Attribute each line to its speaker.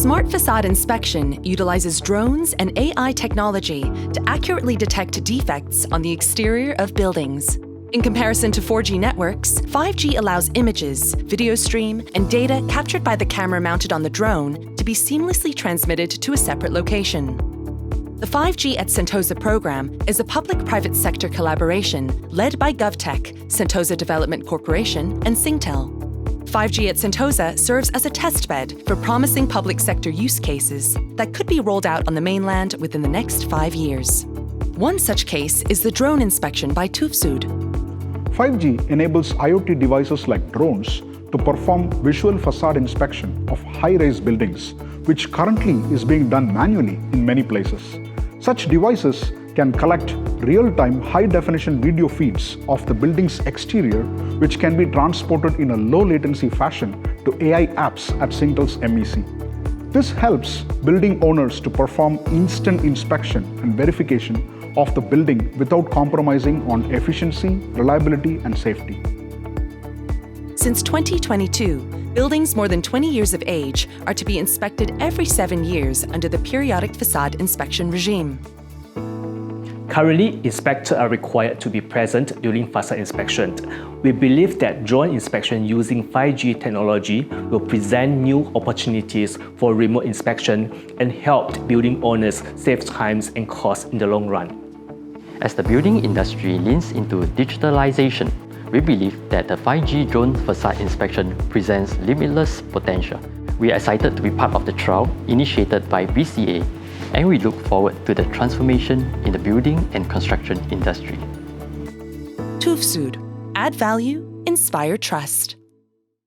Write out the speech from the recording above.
Speaker 1: Smart Facade Inspection utilizes drones and AI technology to accurately detect defects on the exterior of buildings. In comparison to 4G networks, 5G allows images, video stream, and data captured by the camera mounted on the drone to be seamlessly transmitted to a separate location. The 5G at Sentosa program is a public-private sector collaboration led by GovTech, Sentosa Development Corporation, and Singtel. 5G at Sentosa serves as a testbed for promising public sector use cases that could be rolled out on the mainland within the next 5 years. One such case is the drone inspection by TÜV SÜD.
Speaker 2: 5G enables IoT devices like drones to perform visual facade inspection of high-rise buildings, which currently is being done manually in many places. Such devices can collect real-time high-definition video feeds of the building's exterior, which can be transported in a low-latency fashion to AI apps at Singtel's MEC. This helps building owners to perform instant inspection and verification of the building without compromising on efficiency, reliability, and safety.
Speaker 1: Since 2022, buildings more than 20 years of age are to be inspected every 7 years under the Periodic Façade Inspection regime.
Speaker 3: Currently, inspectors are required to be present during facade inspection. We believe that drone inspection using 5G technology will present new opportunities for remote inspection and help building owners save times and costs in the long run.
Speaker 4: As the building industry leans into digitalisation, we believe that the 5G drone facade inspection presents limitless potential. We are excited to be part of the trial initiated by BCA, and we look forward to the transformation in the building and construction industry.
Speaker 1: TÜV SÜD. Add value, inspire trust.